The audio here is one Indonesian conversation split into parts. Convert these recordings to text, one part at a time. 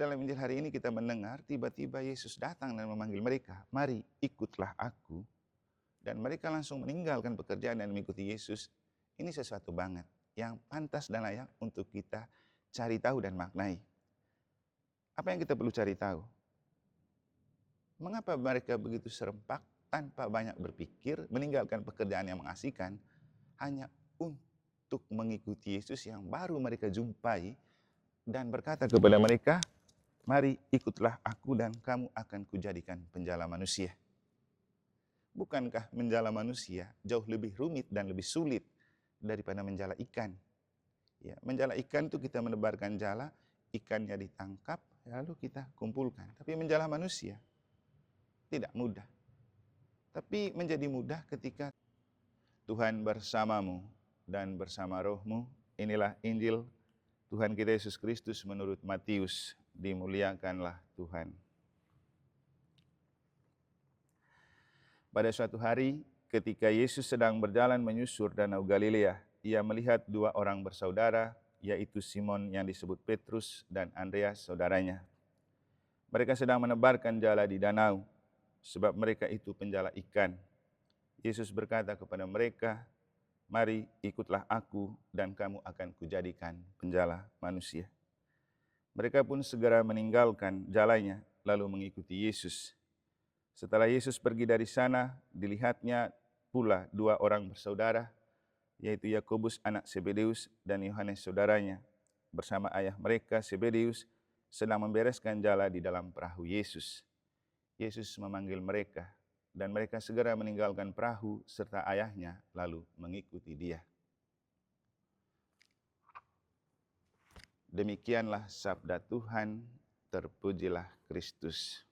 Dalam Injil hari ini kita mendengar tiba-tiba Yesus datang dan memanggil mereka, "Mari ikutlah aku." Dan mereka langsung meninggalkan pekerjaan dan mengikuti Yesus. Ini sesuatu banget yang pantas dan layak untuk kita cari tahu dan maknai. Apa yang kita perlu cari tahu? Mengapa mereka begitu serempak tanpa banyak berpikir, meninggalkan pekerjaan yang mengasihkan, hanya untuk mengikuti Yesus yang baru mereka jumpai dan berkata kepada mereka, "Mari ikutlah aku dan kamu akan kujadikan penjala manusia." Bukankah menjala manusia jauh lebih rumit dan lebih sulit daripada menjala ikan? Ya, menjala ikan itu kita menebarkan jala, ikannya ditangkap, lalu kita kumpulkan. Tapi menjala manusia tidak mudah. Tapi menjadi mudah ketika Tuhan bersamamu dan bersama rohmu. Inilah Injil Tuhan kita Yesus Kristus menurut Matius. Dimuliakanlah Tuhan. Pada suatu hari, ketika Yesus sedang berjalan menyusur Danau Galilea, ia melihat dua orang bersaudara, yaitu Simon yang disebut Petrus dan Andreas saudaranya. Mereka sedang menebarkan jala di danau, sebab mereka itu penjala ikan. Yesus berkata kepada mereka, "Mari ikutlah aku dan kamu akan kujadikan penjala manusia." Mereka pun segera meninggalkan jalanya, lalu mengikuti Yesus. Setelah Yesus pergi dari sana, dilihatnya pula dua orang bersaudara, yaitu Yakobus anak Zebedeus dan Yohanes saudaranya, bersama ayah mereka Zebedeus, sedang membereskan jala di dalam perahu Yesus. Yesus memanggil mereka, dan mereka segera meninggalkan perahu serta ayahnya, lalu mengikuti Dia. Demikianlah sabda Tuhan, terpujilah Kristus.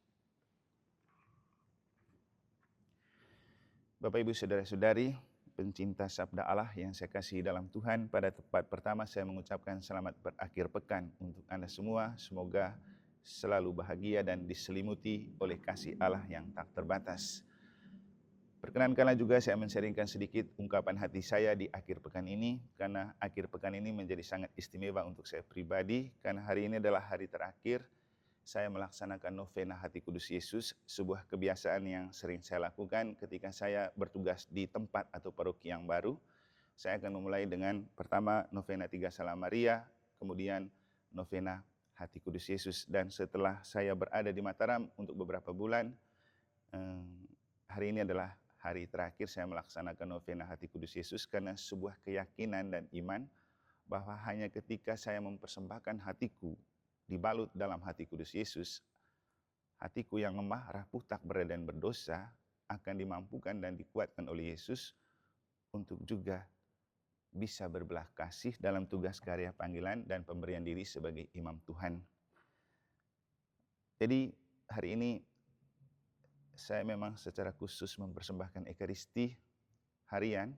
Bapak, Ibu, Saudara-saudari, pencinta sabda Allah yang saya kasihi dalam Tuhan, pada tempat pertama saya mengucapkan selamat berakhir pekan untuk Anda semua. Semoga selalu bahagia dan diselimuti oleh kasih Allah yang tak terbatas. Perkenankanlah juga saya men-sharingkan sedikit ungkapan hati saya di akhir pekan ini, karena akhir pekan ini menjadi sangat istimewa untuk saya pribadi, karena hari ini adalah hari terakhir saya melaksanakan novena Hati Kudus Yesus, sebuah kebiasaan yang sering saya lakukan ketika saya bertugas di tempat atau paroki yang baru. Saya akan memulai dengan pertama novena Tiga Salam Maria, kemudian novena Hati Kudus Yesus. Dan setelah saya berada di Mataram untuk beberapa bulan, hari ini adalah hari terakhir saya melaksanakan novena Hati Kudus Yesus, karena sebuah keyakinan dan iman bahwa hanya ketika saya mempersembahkan hatiku dibalut dalam Hati Kudus Yesus, hatiku yang lemah, rapuh, tak berdaya dan berdosa akan dimampukan dan dikuatkan oleh Yesus untuk juga bisa berbelah kasih dalam tugas karya panggilan dan pemberian diri sebagai imam Tuhan. Jadi hari ini saya memang secara khusus mempersembahkan Ekaristi harian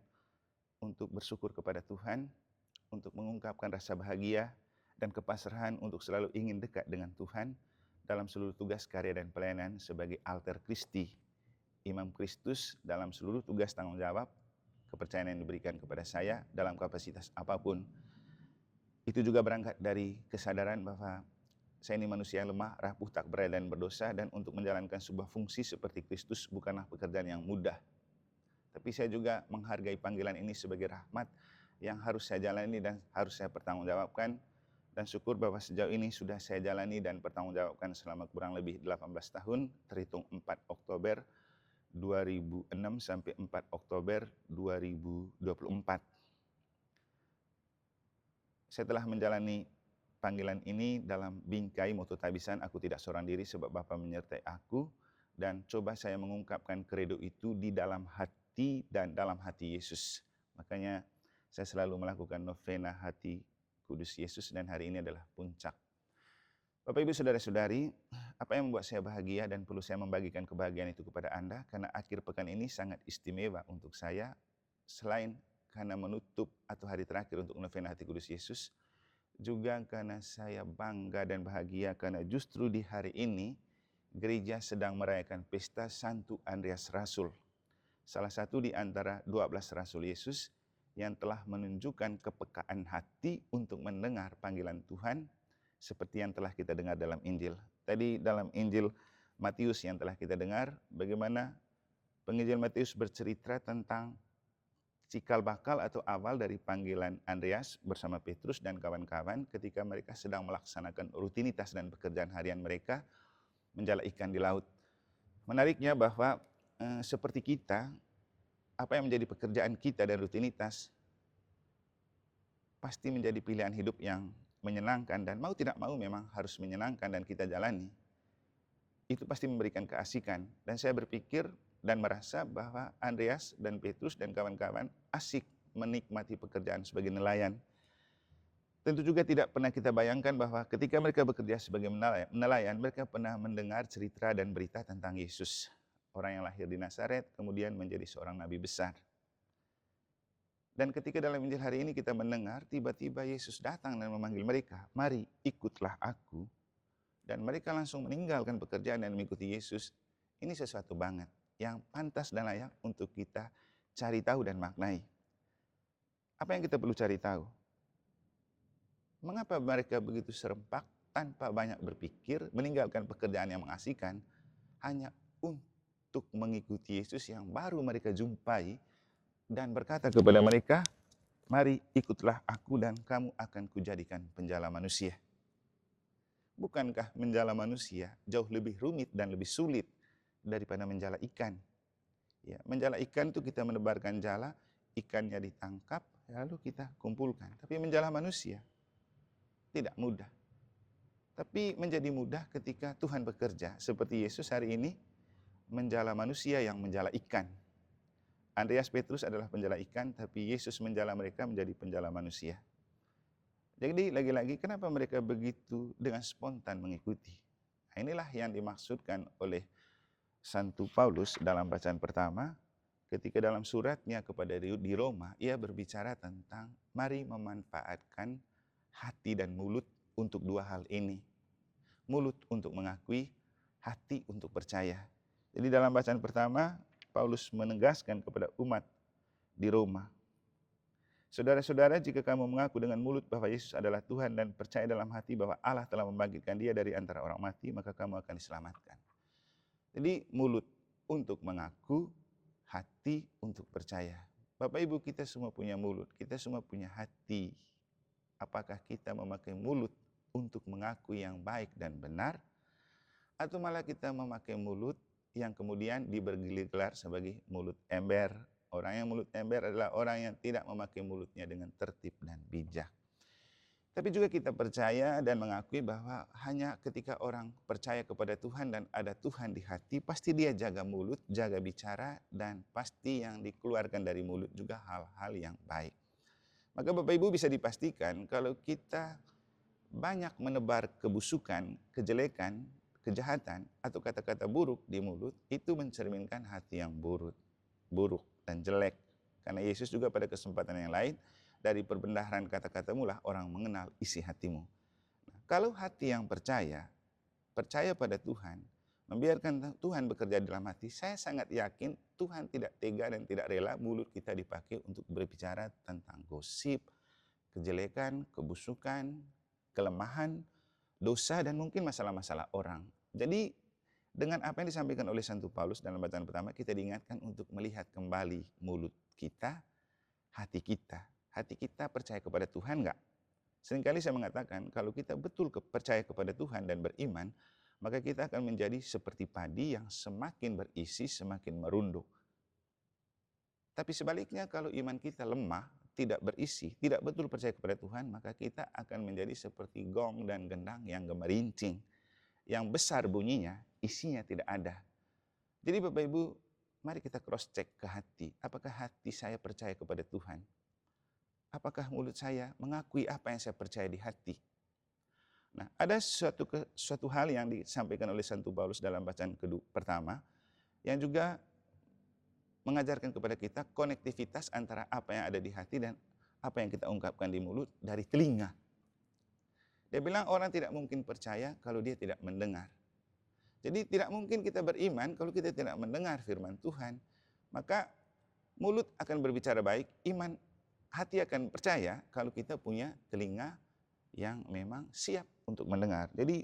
untuk bersyukur kepada Tuhan, untuk mengungkapkan rasa bahagia dan kepasrahan untuk selalu ingin dekat dengan Tuhan dalam seluruh tugas karya dan pelayanan sebagai alter Christi, Imam Kristus dalam seluruh tugas tanggung jawab, kepercayaan yang diberikan kepada saya dalam kapasitas apapun. Itu juga berangkat dari kesadaran bahwa saya ini manusia yang lemah, rapuh, tak berdaya dan berdosa, dan untuk menjalankan sebuah fungsi seperti Kristus bukanlah pekerjaan yang mudah. Tapi saya juga menghargai panggilan ini sebagai rahmat yang harus saya jalani dan harus saya pertanggungjawabkan. Dan syukur bahwa sejauh ini sudah saya jalani dan pertanggungjawabkan selama kurang lebih 18 tahun, terhitung 4 Oktober 2006 sampai 4 Oktober 2024. Saya telah menjalani panggilan ini dalam bingkai moto tabisan, aku tidak seorang diri sebab Bapa menyertai aku, dan coba saya mengungkapkan kredo itu di dalam hati dan dalam hati Yesus. Makanya saya selalu melakukan novena Hati Kudus Yesus, dan hari ini adalah puncak. Bapak, Ibu, Saudara-saudari, apa yang membuat saya bahagia dan perlu saya membagikan kebahagiaan itu kepada Anda, karena akhir pekan ini sangat istimewa untuk saya, selain karena menutup atau hari terakhir untuk novena Hati Kudus Yesus, juga karena saya bangga dan bahagia karena justru di hari ini gereja sedang merayakan pesta Santo Andreas Rasul, salah satu di antara 12 Rasul Yesus yang telah menunjukkan kepekaan hati untuk mendengar panggilan Tuhan seperti yang telah kita dengar dalam Injil. Tadi dalam Injil Matius yang telah kita dengar, bagaimana penginjil Matius bercerita tentang cikal bakal atau awal dari panggilan Andreas bersama Petrus dan kawan-kawan ketika mereka sedang melaksanakan rutinitas dan pekerjaan harian mereka menjala ikan di laut. Menariknya bahwa seperti kita, apa yang menjadi pekerjaan kita dan rutinitas pasti menjadi pilihan hidup yang menyenangkan, dan mau tidak mau memang harus menyenangkan dan kita jalani. Itu pasti memberikan keasikan, dan saya berpikir dan merasa bahwa Andreas dan Petrus dan kawan-kawan asik menikmati pekerjaan sebagai nelayan. Tentu juga tidak pernah kita bayangkan bahwa ketika mereka bekerja sebagai nelayan, mereka pernah mendengar cerita dan berita tentang Yesus, orang yang lahir di Nazaret, kemudian menjadi seorang nabi besar. Dan ketika dalam Injil hari ini kita mendengar, tiba-tiba Yesus datang dan memanggil mereka, "Mari, ikutlah aku." Dan mereka langsung meninggalkan pekerjaan dan mengikuti Yesus. Ini sesuatu banget yang pantas dan layak untuk kita cari tahu dan maknai. Apa yang kita perlu cari tahu? Mengapa mereka begitu serempak tanpa banyak berpikir, meninggalkan pekerjaan yang mengasihkan, hanya untuk mengikuti Yesus yang baru mereka jumpai, dan berkata kepada mereka, "Mari ikutlah aku dan kamu akan kujadikan penjala manusia." Bukankah menjala manusia jauh lebih rumit dan lebih sulit daripada menjala ikan? Ya, menjala ikan itu kita menebarkan jala, ikannya ditangkap, lalu kita kumpulkan. Tapi menjala manusia tidak mudah. Tapi menjadi mudah ketika Tuhan bekerja, seperti Yesus hari ini menjala manusia yang menjala ikan. Andreas Petrus adalah penjala ikan, tapi Yesus menjala mereka menjadi penjala manusia. Jadi lagi-lagi kenapa mereka begitu dengan spontan mengikuti? Nah, inilah yang dimaksudkan oleh Santo Paulus dalam bacaan pertama, ketika dalam suratnya kepada di Roma, ia berbicara tentang mari memanfaatkan hati dan mulut untuk dua hal ini. Mulut untuk mengakui, hati untuk percaya. Jadi dalam bacaan pertama, Paulus menegaskan kepada umat di Roma, "Saudara-saudara, jika kamu mengaku dengan mulut bahwa Yesus adalah Tuhan dan percaya dalam hati bahwa Allah telah membangkitkan Dia dari antara orang mati, maka kamu akan diselamatkan." Jadi mulut untuk mengaku, hati untuk percaya. Bapak Ibu, kita semua punya mulut, kita semua punya hati. Apakah kita memakai mulut untuk mengaku yang baik dan benar, atau malah kita memakai mulut yang kemudian dibergelar sebagai mulut ember? Orang yang mulut ember adalah orang yang tidak memakai mulutnya dengan tertib dan bijak. Tapi juga kita percaya dan mengakui bahwa hanya ketika orang percaya kepada Tuhan dan ada Tuhan di hati, pasti dia jaga mulut, jaga bicara, dan pasti yang dikeluarkan dari mulut juga hal-hal yang baik. Maka Bapak Ibu bisa dipastikan kalau kita banyak menebar kebusukan, kejelekan, kejahatan, atau kata-kata buruk di mulut, itu mencerminkan hati yang buruk dan jelek. Karena Yesus juga pada kesempatan yang lain, dari perbendaharaan kata-katamu lah orang mengenal isi hatimu. Nah, kalau hati yang percaya pada Tuhan, membiarkan Tuhan bekerja dalam hati, saya sangat yakin Tuhan tidak tega dan tidak rela mulut kita dipakai untuk berbicara tentang gosip, kejelekan, kebusukan, kelemahan, dosa, dan mungkin masalah-masalah orang. Jadi dengan apa yang disampaikan oleh Santo Paulus dalam bacaan pertama, kita diingatkan untuk melihat kembali mulut kita, hati kita. Hati kita percaya kepada Tuhan enggak? Seringkali saya mengatakan, kalau kita betul percaya kepada Tuhan dan beriman, maka kita akan menjadi seperti padi yang semakin berisi, semakin merunduk. Tapi sebaliknya, kalau iman kita lemah, tidak berisi, tidak betul percaya kepada Tuhan, maka kita akan menjadi seperti gong dan gendang yang gemerincing, yang besar bunyinya, isinya tidak ada. Jadi Bapak Ibu, mari kita cross check ke hati. Apakah hati saya percaya kepada Tuhan? Apakah mulut saya mengakui apa yang saya percaya di hati? Nah, ada suatu hal yang disampaikan oleh Santo Paulus dalam bacaan pertama, yang juga mengajarkan kepada kita konektivitas antara apa yang ada di hati dan apa yang kita ungkapkan di mulut dari telinga. Dia bilang orang tidak mungkin percaya kalau dia tidak mendengar. Jadi tidak mungkin kita beriman kalau kita tidak mendengar firman Tuhan. Maka mulut akan berbicara baik, hati akan percaya kalau kita punya telinga yang memang siap untuk mendengar. Jadi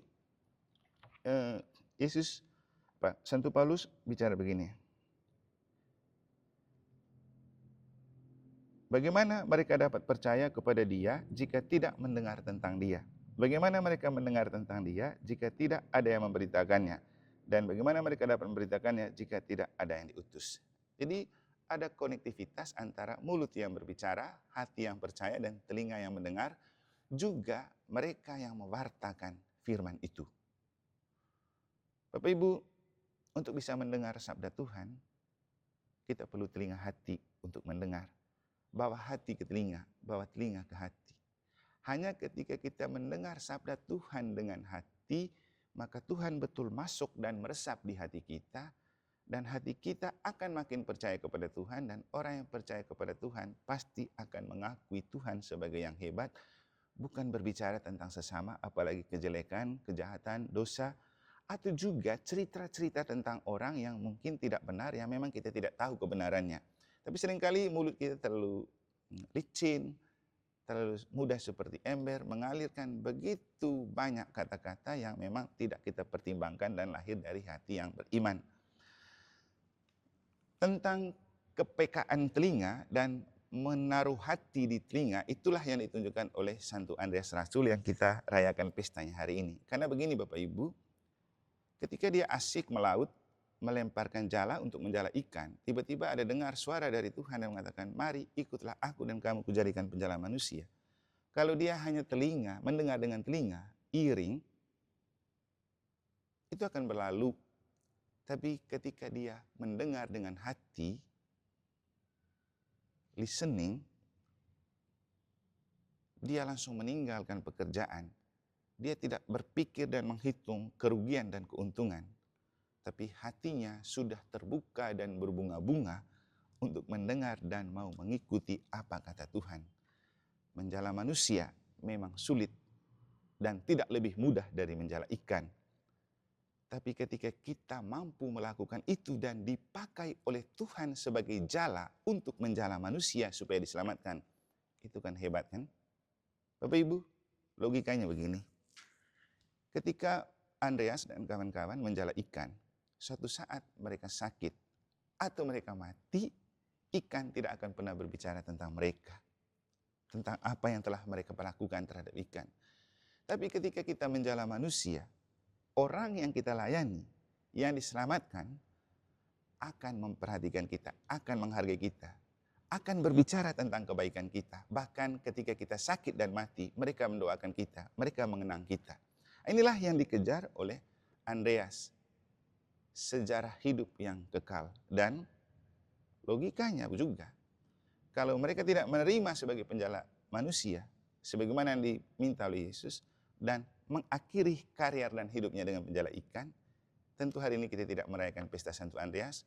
Santo Paulus bicara begini. Bagaimana mereka dapat percaya kepada Dia jika tidak mendengar tentang Dia? Bagaimana mereka mendengar tentang Dia jika tidak ada yang memberitakannya? Dan bagaimana mereka dapat memberitakannya jika tidak ada yang diutus? Jadi ada konektivitas antara mulut yang berbicara, hati yang percaya, dan telinga yang mendengar, juga mereka yang mewartakan firman itu. Bapak Ibu, untuk bisa mendengar sabda Tuhan, kita perlu telinga hati untuk mendengar. Bawa hati ke telinga, bawa telinga ke hati. Hanya ketika kita mendengar sabda Tuhan dengan hati, maka Tuhan betul masuk dan meresap di hati kita, dan hati kita akan makin percaya kepada Tuhan, dan orang yang percaya kepada Tuhan pasti akan mengakui Tuhan sebagai yang hebat, bukan berbicara tentang sesama, apalagi kejelekan, kejahatan, dosa, atau juga cerita-cerita tentang orang yang mungkin tidak benar, yang memang kita tidak tahu kebenarannya. Tapi seringkali mulut kita terlalu licin, terlalu mudah seperti ember, mengalirkan begitu banyak kata-kata yang memang tidak kita pertimbangkan dan lahir dari hati yang beriman. Tentang kepekaan telinga dan menaruh hati di telinga, itulah yang ditunjukkan oleh Santo Andreas Rasul yang kita rayakan pestanya hari ini. Karena begini Bapak Ibu, ketika dia asik melaut, melemparkan jala untuk menjala ikan, tiba-tiba ada dengar suara dari Tuhan yang mengatakan, mari ikutlah aku dan kamu kujadikan penjala manusia. Kalau dia hanya telinga, mendengar dengan telinga, iring, itu akan berlalu. Tapi ketika dia mendengar dengan hati, listening, dia langsung meninggalkan pekerjaan. Dia tidak berpikir dan menghitung kerugian dan keuntungan. Tapi hatinya sudah terbuka dan berbunga-bunga untuk mendengar dan mau mengikuti apa kata Tuhan. Menjala manusia memang sulit dan tidak lebih mudah dari menjala ikan. Tapi ketika kita mampu melakukan itu dan dipakai oleh Tuhan sebagai jala untuk menjala manusia supaya diselamatkan, itu kan hebat kan? Bapak Ibu, logikanya begini. Ketika Andreas dan kawan-kawan menjala ikan, suatu saat mereka sakit atau mereka mati, ikan tidak akan pernah berbicara tentang mereka, tentang apa yang telah mereka lakukan terhadap ikan. Tapi ketika kita menjala manusia, orang yang kita layani, yang diselamatkan, akan memperhatikan kita, akan menghargai kita, akan berbicara tentang kebaikan kita. Bahkan ketika kita sakit dan mati, mereka mendoakan kita, mereka mengenang kita. Inilah yang dikejar oleh Andreas. Sejarah hidup yang kekal. Dan logikanya juga, kalau mereka tidak menerima sebagai penjala manusia, sebagaimana yang diminta oleh Yesus, dan mengakhiri karir dan hidupnya dengan penjala ikan, tentu hari ini kita tidak merayakan pesta Santo Andreas.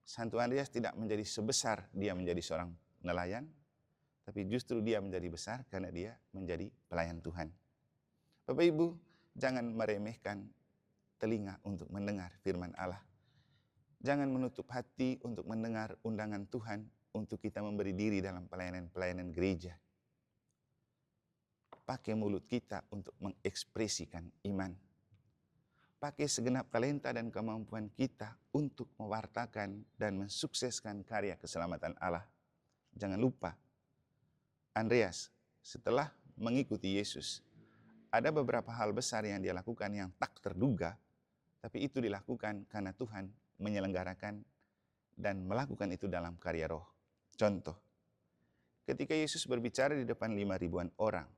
Santo Andreas tidak menjadi sebesar dia menjadi seorang nelayan, tapi justru dia menjadi besar karena dia menjadi pelayan Tuhan. Bapak Ibu, jangan meremehkan telinga untuk mendengar firman Allah. Jangan menutup hati untuk mendengar undangan Tuhan untuk kita memberi diri dalam pelayanan-pelayanan gereja. Pakai mulut kita untuk mengekspresikan iman. Pakai segenap talenta dan kemampuan kita untuk mewartakan dan mensukseskan karya keselamatan Allah. Jangan lupa, Andreas setelah mengikuti Yesus, ada beberapa hal besar yang dia lakukan yang tak terduga, tapi itu dilakukan karena Tuhan menyelenggarakan dan melakukan itu dalam karya roh. Contoh, ketika Yesus berbicara di depan 5.000-an orang,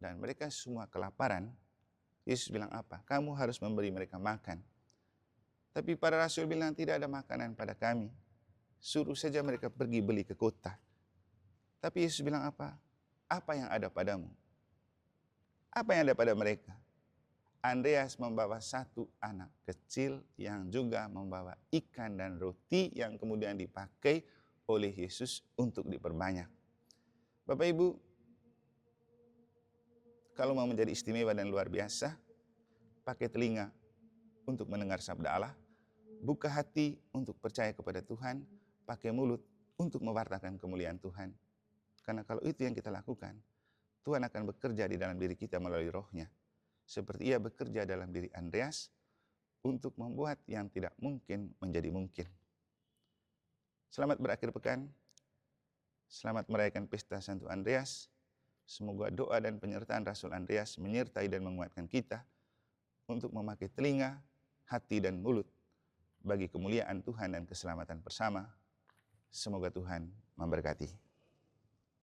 dan mereka semua kelaparan, Yesus bilang apa? Kamu harus memberi mereka makan. Tapi para rasul bilang tidak ada makanan pada kami. Suruh saja mereka pergi beli ke kota. Tapi Yesus bilang apa? Apa yang ada padamu? Apa yang ada pada mereka? Andreas membawa satu anak kecil yang juga membawa ikan dan roti yang kemudian dipakai oleh Yesus untuk diperbanyak. Bapak Ibu, kalau mau menjadi istimewa dan luar biasa, pakai telinga untuk mendengar sabda Allah, buka hati untuk percaya kepada Tuhan, pakai mulut untuk mewartakan kemuliaan Tuhan. Karena kalau itu yang kita lakukan, Tuhan akan bekerja di dalam diri kita melalui Roh-Nya. Seperti Ia bekerja dalam diri Andreas untuk membuat yang tidak mungkin menjadi mungkin. Selamat berakhir pekan. Selamat merayakan pesta Santo Andreas. Semoga doa dan penyertaan Rasul Andreas menyertai dan menguatkan kita untuk memakai telinga, hati, dan mulut bagi kemuliaan Tuhan dan keselamatan bersama. Semoga Tuhan memberkati.